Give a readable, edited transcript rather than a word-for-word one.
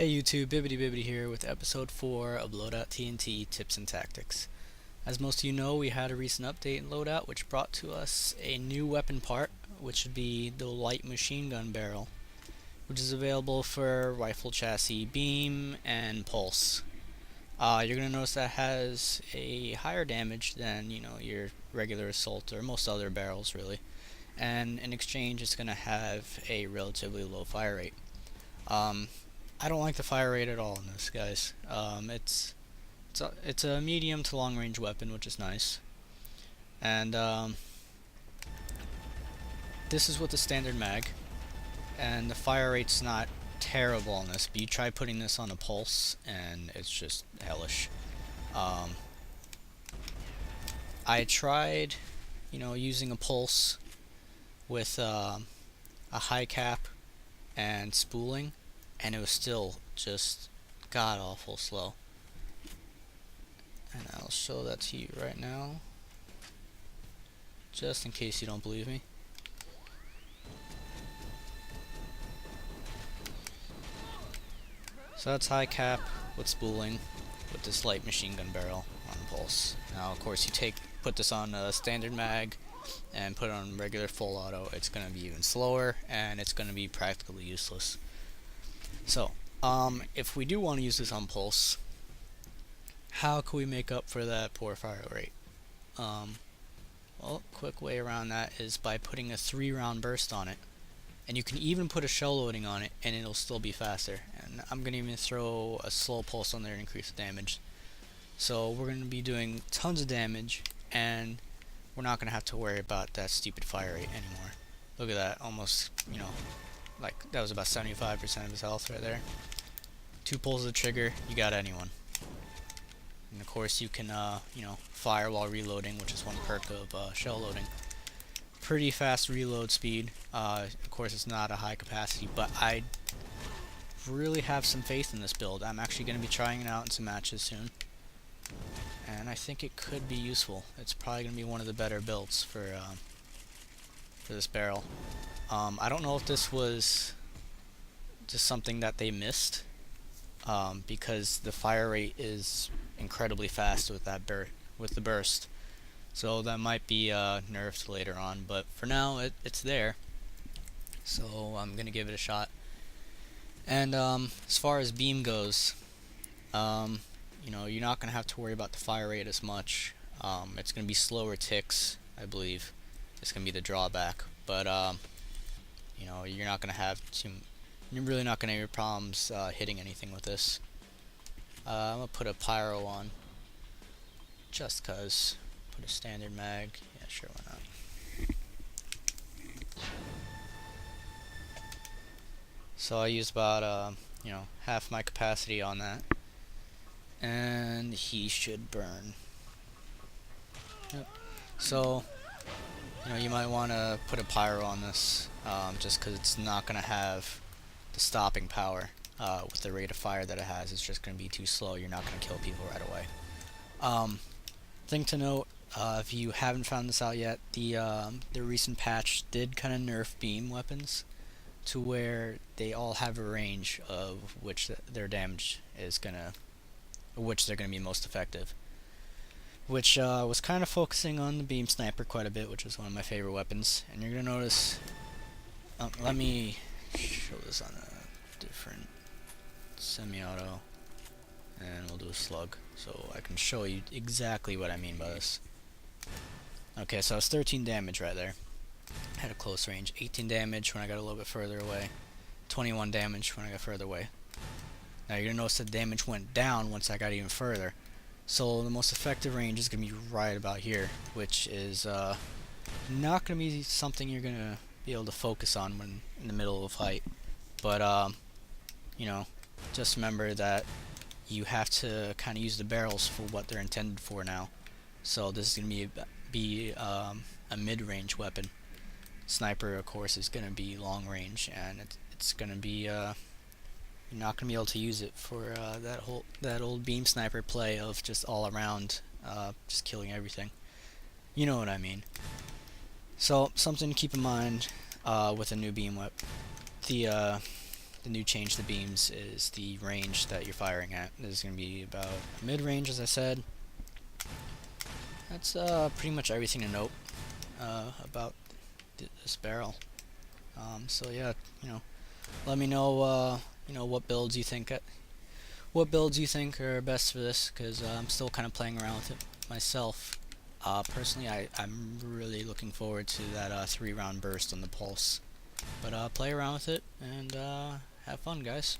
Hey YouTube, Bibbidi Bibbidi here with episode 4 of Loadout TNT Tips and Tactics. As most of you know, we had a recent update in Loadout which brought to us a new weapon part, which would be the light machine gun barrel, which is available for rifle chassis, beam, and pulse. You're going to notice that has a higher damage than, your regular assault or most other barrels really, and in exchange it's going to have a relatively low fire rate. I don't like the fire rate at all in this, guys. It's a medium to long range weapon, which is nice. And this is with the standard mag, and the fire rate's not terrible on this. But you try putting this on a pulse, and it's just hellish. I tried, using a pulse with a high cap and spooling, and it was still just god awful slow. And I'll show that to you right now, just in case you don't believe me. So that's high cap with spooling with this light machine gun barrel on pulse. Now of course you put this on a standard mag and put it on regular full auto, it's going to be even slower and it's going to be practically useless. So, if we do want to use this on pulse, how can we make up for that poor fire rate? Well, quick way around that is by putting a 3-round burst on it. And you can even put a shell loading on it and it'll still be faster. And I'm going to even throw a slow pulse on there to increase the damage. So we're going to be doing tons of damage and we're not going to have to worry about that stupid fire rate anymore. Look at that, almost, like that was about 75% of his health right there. 2 pulls of the trigger, you got anyone. And of course you can, fire while reloading, which is one perk of shell loading. Pretty fast reload speed. Of course it's not a high capacity, but I really have some faith in this build. I'm actually going to be trying it out in some matches soon. And I think it could be useful. It's probably going to be one of the better builds for this barrel. I don't know if this was just something that they missed, because the fire rate is incredibly fast with that with the burst. So that might be nerfed later on, but for now it's there. So I'm gonna give it a shot. And as far as beam goes, you're not gonna have to worry about the fire rate as much. It's gonna be slower ticks, I believe. It's gonna be the drawback, but you're not gonna have you're really not gonna have your problems hitting anything with this. I'm gonna put a pyro on, just cause. Put a standard mag. Yeah, sure, why not? So I used about half my capacity on that, and he should burn. Yep. So you might want to put a pyro on this, just because it's not going to have the stopping power with the rate of fire that it has. It's just going to be too slow. You're not going to kill people right away. Thing to note, if you haven't found this out yet, the recent patch did kind of nerf beam weapons to where they all have a range of which their damage is which they're gonna be most effective. Which was kind of focusing on the beam sniper quite a bit, which is one of my favorite weapons. And you're gonna notice. Let me show this on a different semi-auto, and we'll do a slug, so I can show you exactly what I mean by this. Okay, so it's 13 damage right there at a close range, 18 damage when I got a little bit further away, 21 damage when I got further away. Now you're going to notice the damage went down once I got even further. So the most effective range is going to be right about here, which is not going to be something you're going to be able to focus on when in the middle of a fight. But, just remember that you have to kind of use the barrels for what they're intended for now. So this is going to be a mid-range weapon. Sniper, of course, is going to be long range, and it's going to be you're not going to be able to use it for that old beam sniper play of just all around, just killing everything. You know what I mean. So something to keep in mind with a new beam whip. The the new change to beams is the range that you're firing at. This is going to be about mid-range, as I said. That's pretty much everything to note about this barrel. So yeah, let me know what builds you think are best for this, because I'm still kind of playing around with it myself. Personally, I'm really looking forward to that 3-round burst on the pulse. But play around with it and have fun, guys.